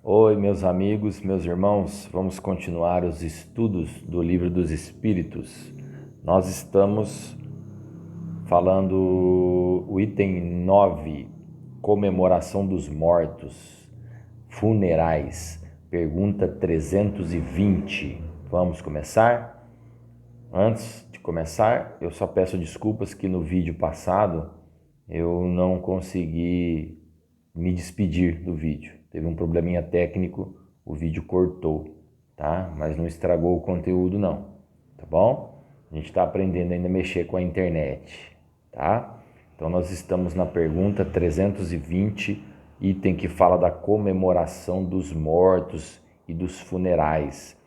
Oi, meus amigos, meus irmãos, vamos continuar os estudos do Livro dos Espíritos. Nós estamos falando o item 9, comemoração dos mortos, funerais, pergunta 320. Vamos começar? Antes de começar, eu só peço desculpas que no vídeo passado eu não consegui me despedir do vídeo. Teve um probleminha técnico, o vídeo cortou, tá? Mas não estragou o conteúdo não, tá bom? A gente está aprendendo ainda a mexer com a internet, tá? Então nós estamos na pergunta 320, item que fala da comemoração dos mortos e dos funerais.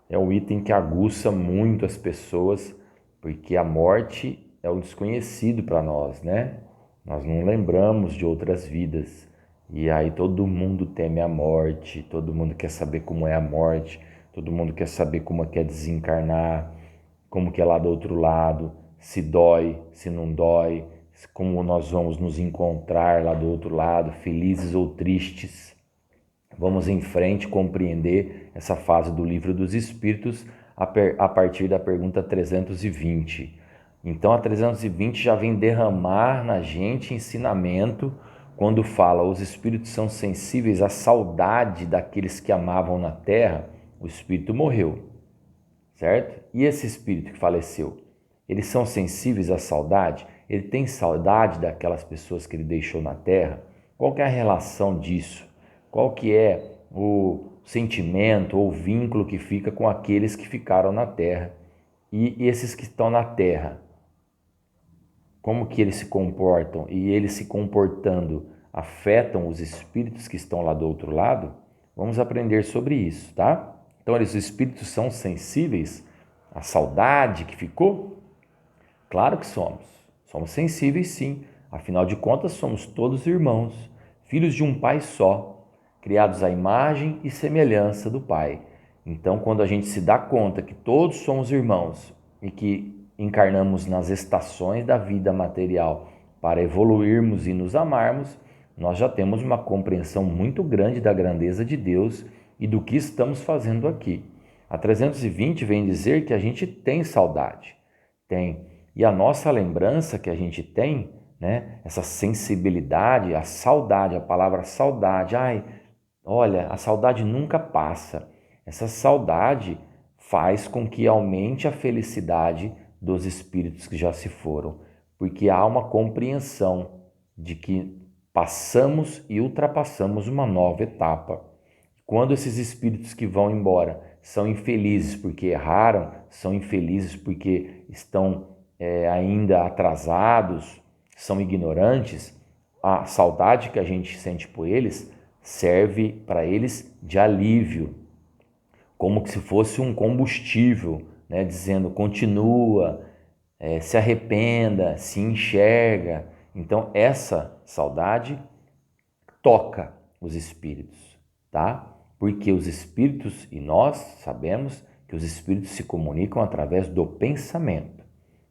É um item que aguça muito as pessoas, porque a morte é o desconhecido para nós, né? Nós não lembramos de outras vidas. E aí todo mundo teme a morte, todo mundo quer saber como é a morte, todo mundo quer saber como é que é desencarnar, como que é lá do outro lado, se dói, se não dói, como nós vamos nos encontrar lá do outro lado, felizes ou tristes. Vamos em frente compreender essa fase do Livro dos Espíritos a partir da pergunta 320. Então a 320 já vem derramar na gente ensinamento quando fala os espíritos são sensíveis à saudade daqueles que amavam na terra. O espírito morreu, certo? E esse espírito que faleceu, eles são sensíveis à saudade? Ele tem saudade daquelas pessoas que ele deixou na terra? Qual que é a relação disso? Qual que é o sentimento ou vínculo que fica com aqueles que ficaram na terra? E esses que estão na terra, como que eles se comportam? E eles se comportando afetam os espíritos que estão lá do outro lado? Vamos aprender sobre isso, tá? Então, os espíritos são sensíveis à saudade que ficou? Claro que somos. Somos sensíveis, sim. Afinal de contas, somos todos irmãos, filhos de um pai só, criados à imagem e semelhança do Pai. Então, quando a gente se dá conta que todos somos irmãos e que encarnamos nas estações da vida material para evoluirmos e nos amarmos, nós já temos uma compreensão muito grande da grandeza de Deus e do que estamos fazendo aqui. A 320 vem dizer que a gente tem saudade. Tem. E a nossa lembrança que a gente tem, né, essa sensibilidade, a saudade, a palavra saudade, ai, olha, a saudade nunca passa. Essa saudade faz com que aumente a felicidade dos espíritos que já se foram, porque há uma compreensão de que passamos e ultrapassamos uma nova etapa. Quando esses espíritos que vão embora são infelizes porque erraram, são infelizes porque estão ainda atrasados, são ignorantes, a saudade que a gente sente por eles serve para eles de alívio, como se fosse um combustível, né, dizendo continua, se arrependa, se enxerga. Então essa saudade toca os espíritos, tá? Porque os espíritos, e nós sabemos que os espíritos se comunicam através do pensamento.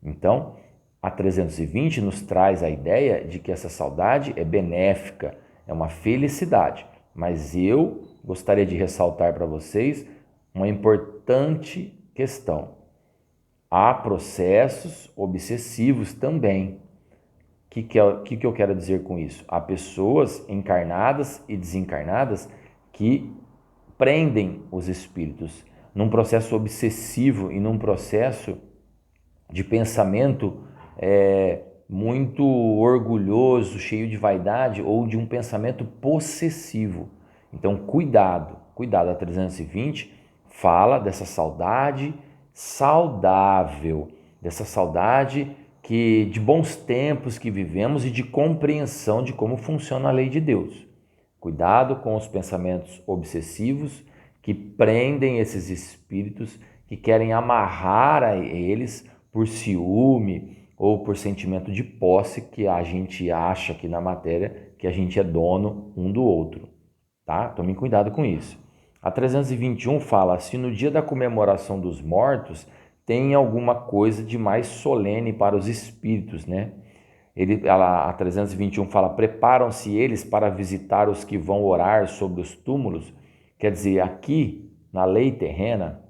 Então, a 320 nos traz a ideia de que essa saudade é benéfica, é uma felicidade. Mas eu gostaria de ressaltar para vocês uma importante questão. Há processos obsessivos também. Que eu quero dizer com isso? Há pessoas encarnadas e desencarnadas que prendem os espíritos num processo obsessivo e num processo de pensamento muito orgulhoso, cheio de vaidade ou de um pensamento possessivo. Então, cuidado, cuidado. A 320 fala dessa saudade saudável, dessa saudade que de bons tempos que vivemos e de compreensão de como funciona a lei de Deus. Cuidado com os pensamentos obsessivos que prendem esses espíritos, que querem amarrar a eles por ciúme ou por sentimento de posse que a gente acha aqui na matéria que a gente é dono um do outro, tá? Tomem cuidado com isso. A 321 fala: se no dia da comemoração dos mortos tem alguma coisa de mais solene para os espíritos, né? A 321 fala: preparam-se eles para visitar os que vão orar sobre os túmulos. Quer dizer, aqui na lei terrena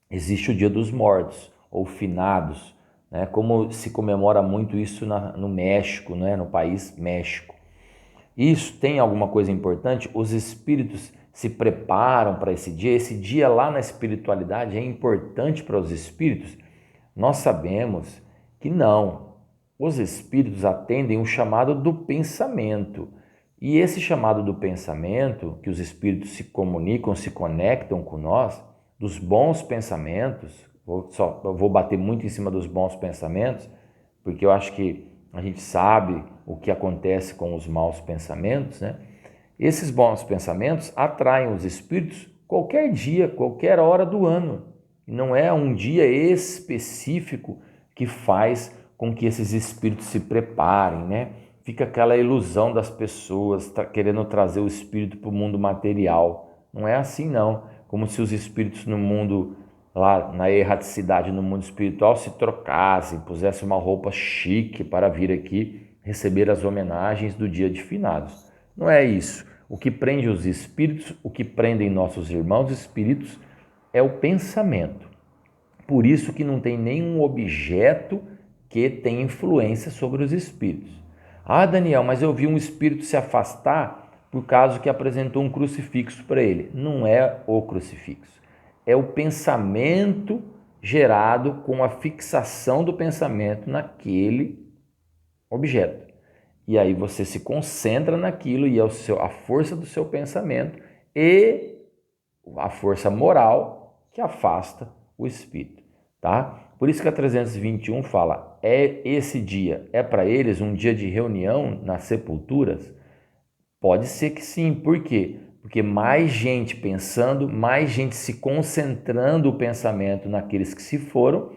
existe o Dia dos Mortos, ou finados, né? Como se comemora muito isso no México, né? No país México. Isso tem alguma coisa importante? Os espíritos se preparam para esse dia. Esse dia lá na espiritualidade é importante para os espíritos? Nós sabemos que não. Os espíritos atendem o chamado do pensamento. E esse chamado do pensamento, que os espíritos se comunicam, se conectam com nós, dos bons pensamentos, eu vou bater muito em cima dos bons pensamentos, porque eu acho que a gente sabe o que acontece com os maus pensamentos, né? Esses bons pensamentos atraem os espíritos qualquer dia, qualquer hora do ano. Não é um dia específico que faz com que esses espíritos se preparem, né? Fica aquela ilusão das pessoas querendo trazer o espírito para o mundo material. Não é assim não, como se os espíritos no mundo, lá na erraticidade, no mundo espiritual, se trocassem, pusessem uma roupa chique para vir aqui receber as homenagens do dia de finados. Não é isso. O que prende os espíritos, o que prendem nossos irmãos espíritos é o pensamento. Por isso que não tem nenhum objeto que tenha influência sobre os espíritos. Ah, Daniel, mas eu vi um espírito se afastar por causa que apresentou um crucifixo para ele. Não é o crucifixo. É o pensamento gerado com a fixação do pensamento naquele objeto. E aí você se concentra naquilo e é a força do seu pensamento e a força moral que afasta o espírito, tá? Por isso que a 321 fala, esse dia é para eles um dia de reunião nas sepulturas? Pode ser que sim, por quê? Porque mais gente pensando, mais gente se concentrando o pensamento naqueles que se foram,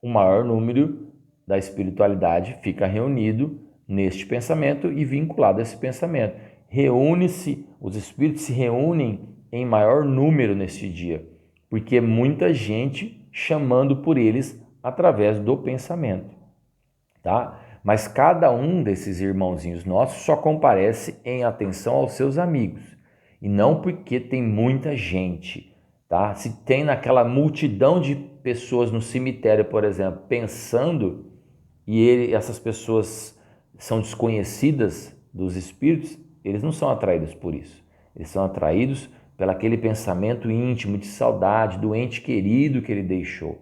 o maior número da espiritualidade fica reunido neste pensamento e vinculado a esse pensamento. Reúne-se, os espíritos se reúnem em maior número neste dia, porque é muita gente chamando por eles através do pensamento, tá? Mas cada um desses irmãozinhos nossos só comparece em atenção aos seus amigos, e não porque tem muita gente, tá? Se tem naquela multidão de pessoas no cemitério, por exemplo, pensando, e essas pessoas são desconhecidas dos espíritos, eles não são atraídos por isso. Eles são atraídos pelo aquele pensamento íntimo de saudade do ente querido que ele deixou.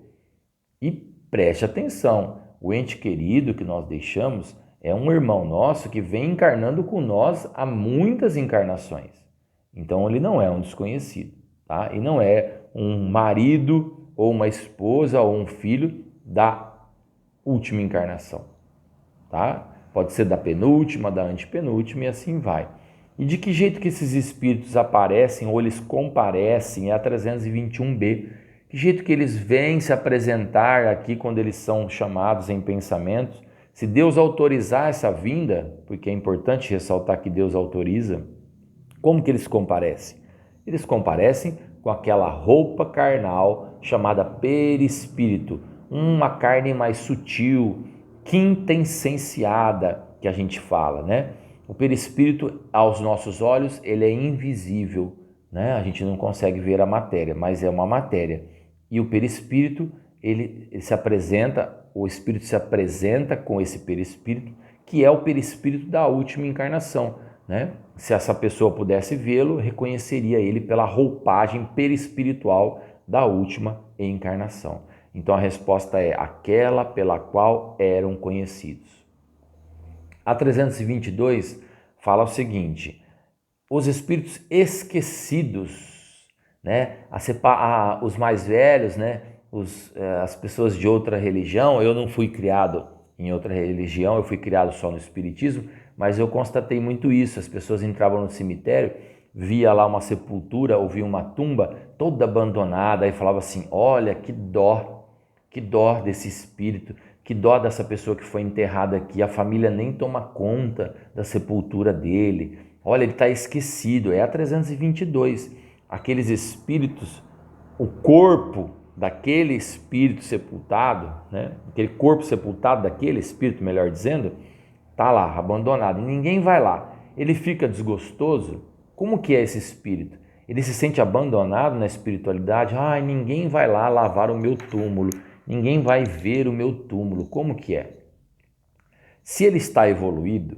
E preste atenção, o ente querido que nós deixamos é um irmão nosso que vem encarnando com nós há muitas encarnações. Então ele não é um desconhecido, tá? E não é um marido ou uma esposa ou um filho da última encarnação, tá? Pode ser da penúltima, da antepenúltima e assim vai. E de que jeito que esses espíritos aparecem ou eles comparecem? É a 321b. Que jeito que eles vêm se apresentar aqui quando eles são chamados em pensamentos? Se Deus autorizar essa vinda, porque é importante ressaltar que Deus autoriza, como que eles comparecem? Eles comparecem com aquela roupa carnal chamada perispírito, uma carne mais sutil, quintessenciada, que a gente fala, né? O perispírito, aos nossos olhos, ele é invisível, né? A gente não consegue ver a matéria, mas é uma matéria. E o perispírito, ele se apresenta, o espírito se apresenta com esse perispírito, que é o perispírito da última encarnação, né? Se essa pessoa pudesse vê-lo, reconheceria ele pela roupagem perispiritual da última encarnação. Então a resposta é aquela pela qual eram conhecidos. A 322 fala o seguinte: os espíritos esquecidos, né? Os mais velhos, né? As pessoas de outra religião. Eu não fui criado em outra religião, eu fui criado só no espiritismo, mas eu constatei muito isso. As pessoas entravam no cemitério, via lá uma sepultura, ou via uma tumba toda abandonada, aí falava assim: olha, que dó desse espírito, que dó dessa pessoa que foi enterrada aqui, a família nem toma conta da sepultura dele, olha, ele está esquecido. É a 322, aqueles espíritos, o corpo daquele espírito sepultado, né? Aquele corpo sepultado daquele espírito, melhor dizendo, está lá, abandonado, e ninguém vai lá. Ele fica desgostoso. Como que é esse espírito? Ele se sente abandonado na espiritualidade. Ninguém vai lá lavar o meu túmulo, ninguém vai ver o meu túmulo. Como que é? Se ele está evoluído,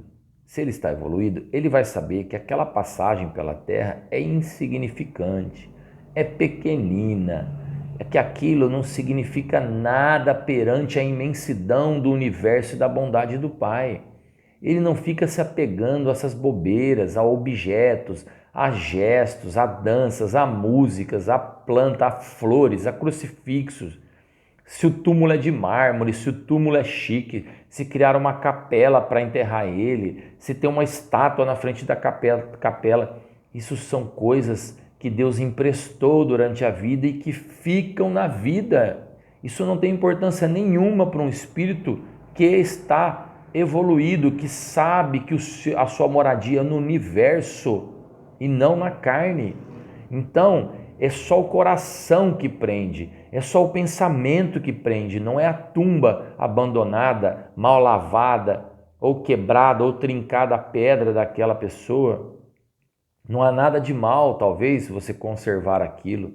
ele vai saber que aquela passagem pela Terra é insignificante, é pequenina, é que aquilo não significa nada perante a imensidão do universo e da bondade do Pai. Ele não fica se apegando a essas bobeiras, a objetos, a gestos, a danças, a músicas, a planta, a flores, a crucifixos. Se o túmulo é de mármore, se o túmulo é chique, se criar uma capela para enterrar ele, se tem uma estátua na frente da capela, isso são coisas que Deus emprestou durante a vida e que ficam na vida. Isso não tem importância nenhuma para um espírito que está evoluído, que sabe que a sua moradia é no universo e não na carne. Então, é só o coração que prende, é só o pensamento que prende, não é a tumba abandonada, mal lavada, ou quebrada, ou trincada a pedra daquela pessoa. Não há nada de mal, talvez, se você conservar aquilo,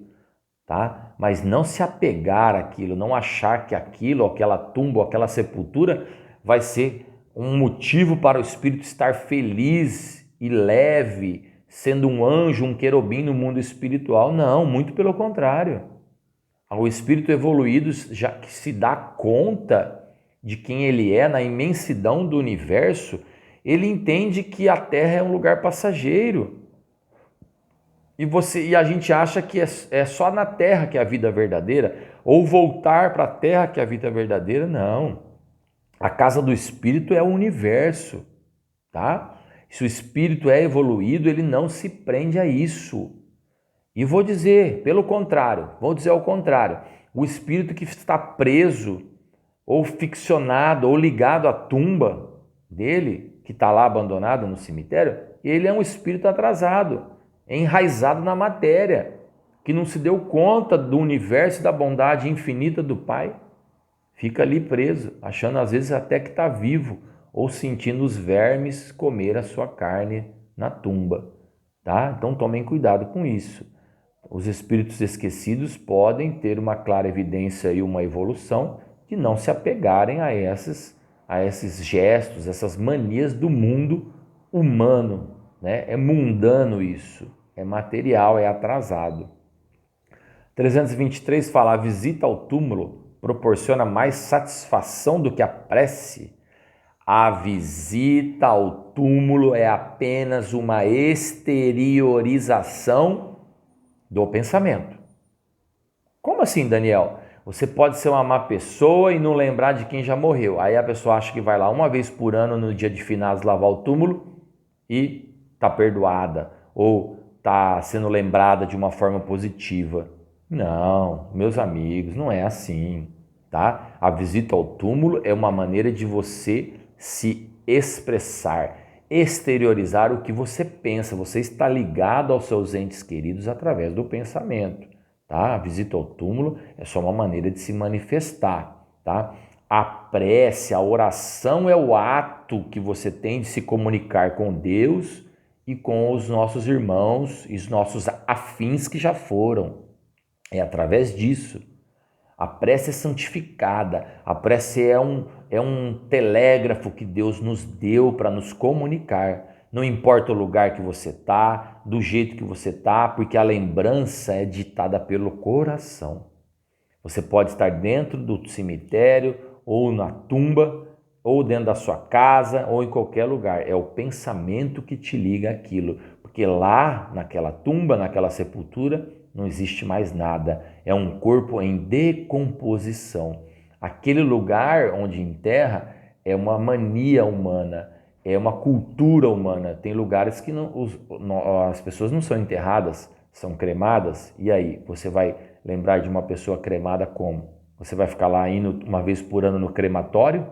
tá? Mas não se apegar àquilo, não achar que aquilo, aquela tumba, aquela sepultura vai ser um motivo para o espírito estar feliz e leve, sendo um anjo, um querubim no mundo espiritual. Não, muito pelo contrário. O espírito evoluído, já que se dá conta de quem ele é na imensidão do universo, ele entende que a Terra é um lugar passageiro. E a gente acha que é só na Terra que é a vida verdadeira, ou voltar para a Terra que é a vida verdadeira. Não. A casa do espírito é o universo, tá? Se o espírito é evoluído, ele não se prende a isso. E vou dizer ao contrário. O espírito que está preso, ou ficcionado, ou ligado à tumba dele, que está lá abandonado no cemitério, ele é um espírito atrasado, enraizado na matéria, que não se deu conta do universo e da bondade infinita do Pai. Fica ali preso, achando às vezes até que está vivo, ou sentindo os vermes comer a sua carne na tumba, tá? Então tomem cuidado com isso. Os espíritos esquecidos podem ter uma clara evidência e uma evolução de não se apegarem a esses gestos, essas manias do mundo humano, né? É mundano isso, é material, é atrasado. 323 fala: a visita ao túmulo proporciona mais satisfação do que a prece. A visita ao túmulo é apenas uma exteriorização do pensamento. Como assim, Daniel? Você pode ser uma má pessoa e não lembrar de quem já morreu. Aí a pessoa acha que vai lá uma vez por ano no dia de finados lavar o túmulo e está perdoada ou está sendo lembrada de uma forma positiva. Não, meus amigos, não é assim, tá? A visita ao túmulo é uma maneira de você se expressar, exteriorizar o que você pensa. Você está ligado aos seus entes queridos através do pensamento, tá? A visita ao túmulo é só uma maneira de se manifestar, tá? A prece, a oração é o ato que você tem de se comunicar com Deus e com os nossos irmãos e os nossos afins que já foram. É através disso. A prece é santificada, a prece é um telégrafo que Deus nos deu para nos comunicar. Não importa o lugar que você está, do jeito que você está, porque a lembrança é ditada pelo coração. Você pode estar dentro do cemitério, ou na tumba, ou dentro da sua casa, ou em qualquer lugar. É o pensamento que te liga àquilo, porque lá, naquela tumba, naquela sepultura, não existe mais nada, é um corpo em decomposição. Aquele lugar onde enterra é uma mania humana, é uma cultura humana. Tem lugares que as pessoas não são enterradas, são cremadas. E aí, você vai lembrar de uma pessoa cremada como? Você vai ficar lá indo uma vez por ano no crematório?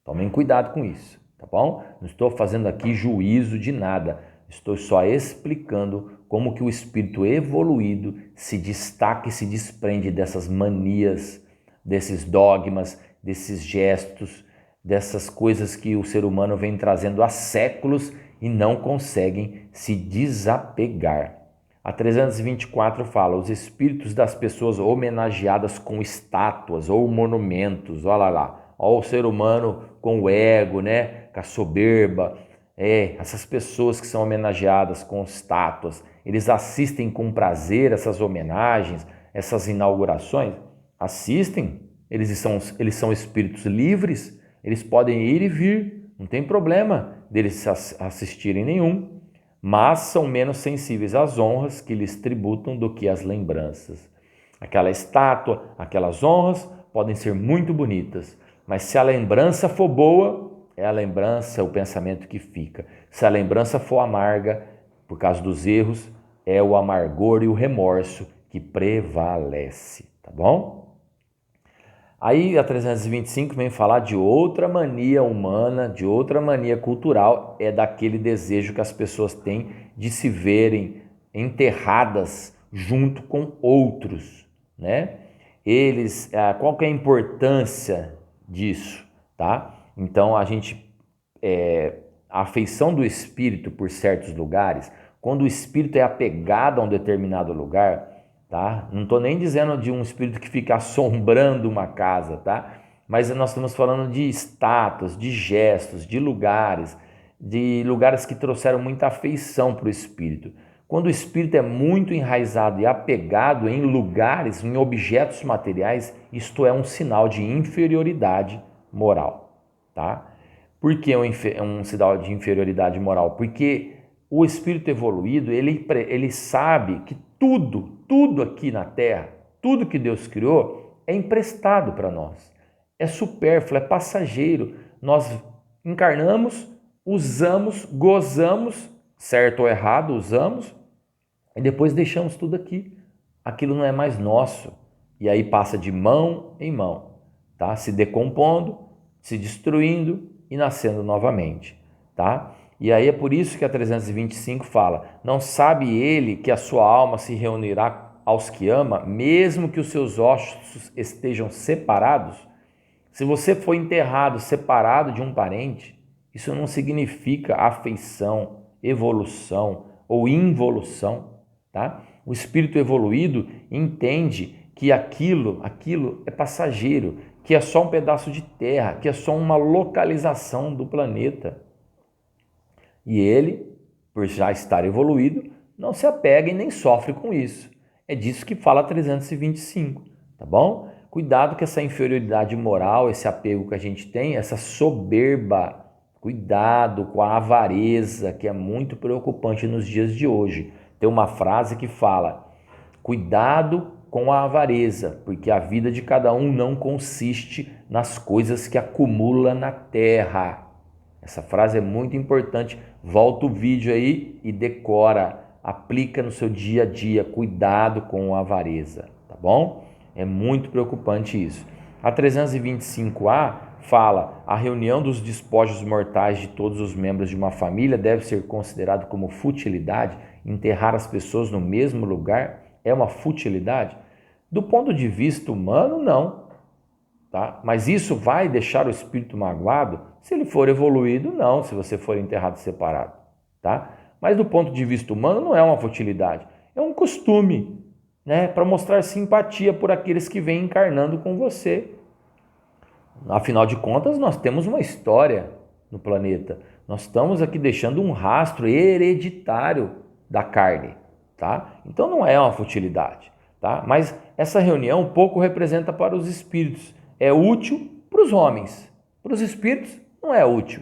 Tomem cuidado com isso, tá bom? Não estou fazendo aqui juízo de nada. Estou só explicando como que o espírito evoluído se destaca e se desprende dessas manias, desses dogmas, desses gestos, dessas coisas que o ser humano vem trazendo há séculos e não conseguem se desapegar, A 324 fala, os espíritos das pessoas homenageadas com estátuas ou monumentos, olha lá, olha o ser humano com o ego, né, com a soberba, essas pessoas que são homenageadas com estátuas, eles assistem com prazer essas homenagens, essas inaugurações? Assistem, eles são espíritos livres, eles podem ir e vir, não tem problema deles assistirem nenhum, mas são menos sensíveis às honras que lhes tributam do que às lembranças. Aquela estátua, aquelas honras podem ser muito bonitas, mas se a lembrança for boa, é a lembrança, o pensamento que fica. Se a lembrança for amarga, por causa dos erros, é o amargor e o remorso que prevalece, tá bom? Aí a 325 vem falar de outra mania humana, de outra mania cultural, é daquele desejo que as pessoas têm de se verem enterradas junto com outros, né? Qual que é a importância disso, tá? Então a afeição do espírito por certos lugares, quando o espírito é apegado a um determinado lugar, tá? Não estou nem dizendo de um espírito que fica assombrando uma casa, tá? Mas nós estamos falando de estátuas, de gestos, de lugares que trouxeram muita afeição para o espírito. Quando o espírito é muito enraizado e apegado em lugares, em objetos materiais, isto é um sinal de inferioridade moral, tá? Por que é um sinal de inferioridade moral? Porque o espírito evoluído, ele sabe que tudo aqui na Terra, tudo que Deus criou é emprestado para nós. É supérfluo, é passageiro. Nós encarnamos, usamos, gozamos, certo ou errado, usamos, e depois deixamos tudo aqui. Aquilo não é mais nosso. E aí passa de mão em mão, tá? Se decompondo, se destruindo e nascendo novamente, tá? E aí é por isso que a 325 fala, não sabe ele que a sua alma se reunirá aos que ama, mesmo que os seus ossos estejam separados? Se você foi enterrado separado de um parente, isso não significa afeição, evolução ou involução, tá? O espírito evoluído entende que aquilo é passageiro, que é só um pedaço de terra, que é só uma localização do planeta. E ele, por já estar evoluído, não se apega e nem sofre com isso. É disso que fala 325, tá bom? Cuidado com essa inferioridade moral, esse apego que a gente tem, essa soberba. Cuidado com a avareza, que é muito preocupante nos dias de hoje. Tem uma frase que fala, cuidado com a avareza, porque a vida de cada um não consiste nas coisas que acumula na terra. Essa frase é muito importante. Volta o vídeo aí e decora, aplica no seu dia a dia. Cuidado com a avareza, tá bom? É muito preocupante isso. A 325A fala, a reunião dos despojos mortais de todos os membros de uma família deve ser considerado como futilidade. Enterrar as pessoas no mesmo lugar é uma futilidade? Do ponto de vista humano, não. Tá? Mas isso vai deixar o espírito magoado? Se ele for evoluído, não, se você for enterrado separado. Tá? Mas do ponto de vista humano, não é uma futilidade. É um costume, né? Para mostrar simpatia por aqueles que vêm encarnando com você. Afinal de contas, nós temos uma história no planeta. Nós estamos aqui deixando um rastro hereditário da carne. Tá? Então não é uma futilidade. Tá? Mas essa reunião pouco representa para os espíritos. É útil para os homens, para os espíritos não é útil.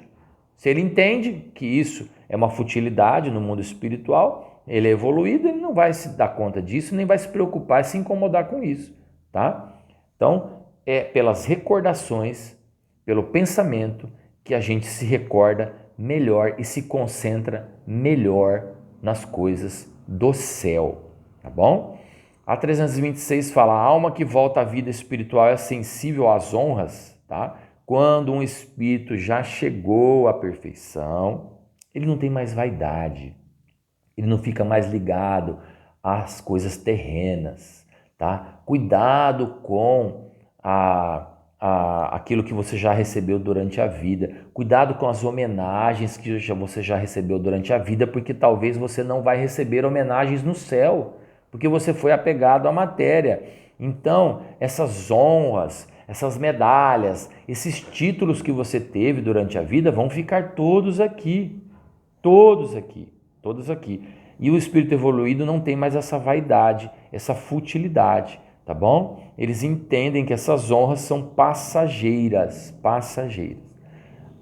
Se ele entende que isso é uma futilidade no mundo espiritual, ele é evoluído, ele não vai se dar conta disso, nem vai se preocupar e se incomodar com isso, tá? Então, é pelas recordações, pelo pensamento, que a gente se recorda melhor e se concentra melhor nas coisas do céu, tá bom? A 326 fala, a alma que volta à vida espiritual é sensível às honras, tá? Quando um espírito já chegou à perfeição, ele não tem mais vaidade, ele não fica mais ligado às coisas terrenas, tá? Cuidado com aquilo que você já recebeu durante a vida. Cuidado com as homenagens que você já recebeu durante a vida, porque talvez você não vai receber homenagens no céu, porque você foi apegado à matéria. Então, essas honras, essas medalhas, esses títulos que você teve durante a vida vão ficar todos aqui, todos aqui, todos aqui. E o espírito evoluído não tem mais essa vaidade, essa futilidade, tá bom? Eles entendem que essas honras são passageiras, passageiras.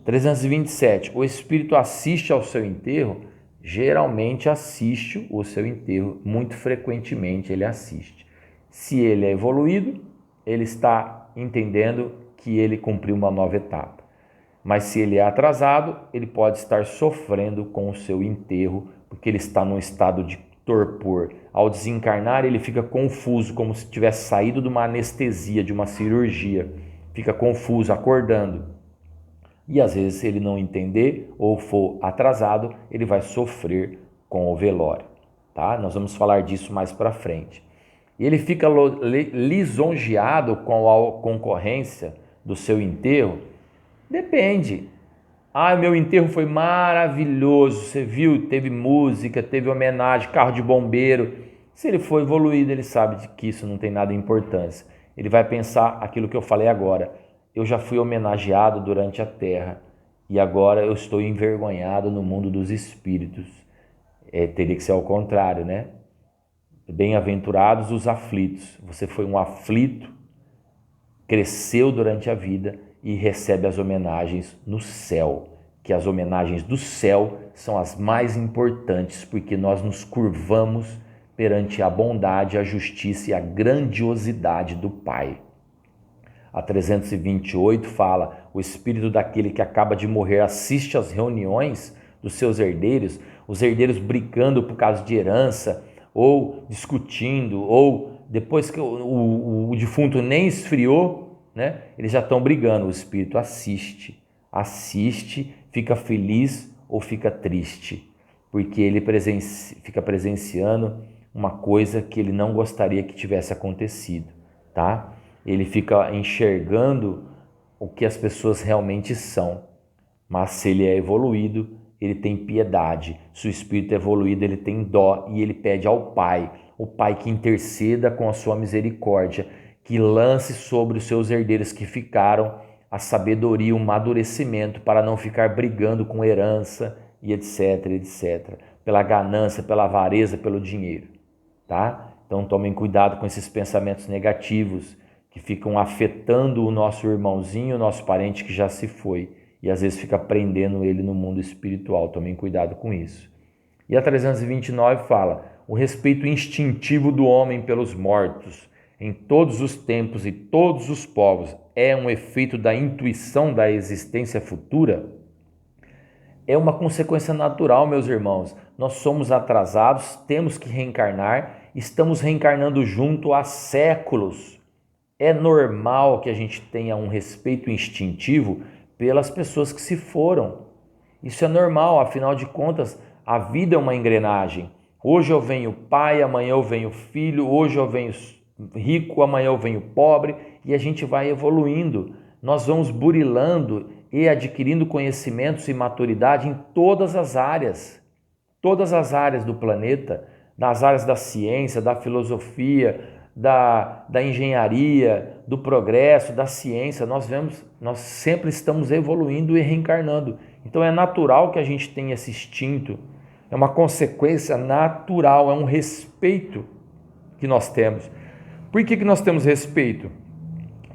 327. O espírito assiste ao seu enterro, geralmente assiste o seu enterro, muito frequentemente ele assiste. Se ele é evoluído, ele está entendendo que ele cumpriu uma nova etapa. Mas se ele é atrasado, ele pode estar sofrendo com o seu enterro, porque ele está num estado de torpor. Ao desencarnar, ele fica confuso, como se tivesse saído de uma anestesia, de uma cirurgia. Fica confuso, acordando. E às vezes, se ele não entender ou for atrasado, ele vai sofrer com o velório. Tá? Nós vamos falar disso mais para frente. E ele fica lisonjeado com a concorrência do seu enterro. Depende. Meu enterro foi maravilhoso. Você viu? Teve música, teve homenagem, carro de bombeiro. Se ele for evoluído, ele sabe que isso não tem nada de importância. Ele vai pensar aquilo que eu falei agora. Eu já fui homenageado durante a terra e agora eu estou envergonhado no mundo dos espíritos. Teria que ser ao contrário, né? Bem-aventurados os aflitos. Você foi um aflito, cresceu durante a vida e recebe as homenagens no céu, que as homenagens do céu são as mais importantes, porque nós nos curvamos perante a bondade, a justiça e a grandiosidade do Pai. A 328 fala: o espírito daquele que acaba de morrer assiste às reuniões dos seus herdeiros, os herdeiros brigando por causa de herança, ou discutindo, ou depois que o defunto nem esfriou, né, eles já estão brigando. O espírito assiste, fica feliz ou fica triste, porque ele fica presenciando uma coisa que ele não gostaria que tivesse acontecido, tá? Ele fica enxergando o que as pessoas realmente são. Mas se ele é evoluído, ele tem piedade. Se o espírito é evoluído, ele tem dó e ele pede ao Pai, o Pai que interceda com a sua misericórdia, que lance sobre os seus herdeiros que ficaram a sabedoria, o amadurecimento para não ficar brigando com herança e etc, etc. Pela ganância, pela avareza, pelo dinheiro, tá? Então tomem cuidado com esses pensamentos negativos que ficam afetando o nosso irmãozinho, o nosso parente que já se foi, e às vezes fica prendendo ele no mundo espiritual. Tomem cuidado com isso. E a 329 fala: o respeito instintivo do homem pelos mortos, em todos os tempos e todos os povos, é um efeito da intuição da existência futura? É uma consequência natural, meus irmãos. Nós somos atrasados, temos que reencarnar, estamos reencarnando junto há séculos. É normal que a gente tenha um respeito instintivo pelas pessoas que se foram. Isso é normal, afinal de contas, a vida é uma engrenagem. Hoje eu venho pai, amanhã eu venho filho, hoje eu venho rico, amanhã eu venho pobre, e a gente vai evoluindo. Nós vamos burilando e adquirindo conhecimentos e maturidade em todas as áreas do planeta, nas áreas da ciência, da filosofia, da engenharia, do progresso, da ciência. Nós sempre estamos evoluindo e reencarnando. Então é natural que a gente tenha esse instinto, é uma consequência natural, é um respeito que nós temos. Por que nós temos respeito?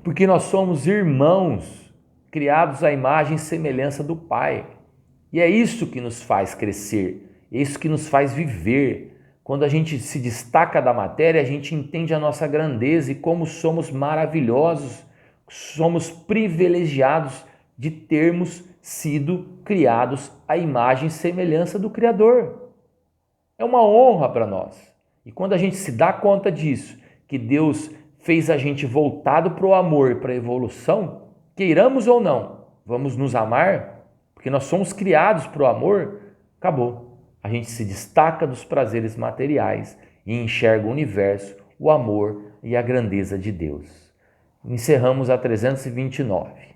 Porque nós somos irmãos, criados à imagem e semelhança do Pai. E é isso que nos faz crescer, é isso que nos faz viver. Quando a gente se destaca da matéria, a gente entende a nossa grandeza e como somos maravilhosos, somos privilegiados de termos sido criados à imagem e semelhança do Criador. É uma honra para nós. E quando a gente se dá conta disso, que Deus fez a gente voltado para o amor e para a evolução, queiramos ou não, vamos nos amar, porque nós somos criados para o amor, acabou. A gente se destaca dos prazeres materiais e enxerga o universo, o amor e a grandeza de Deus. Encerramos a 329.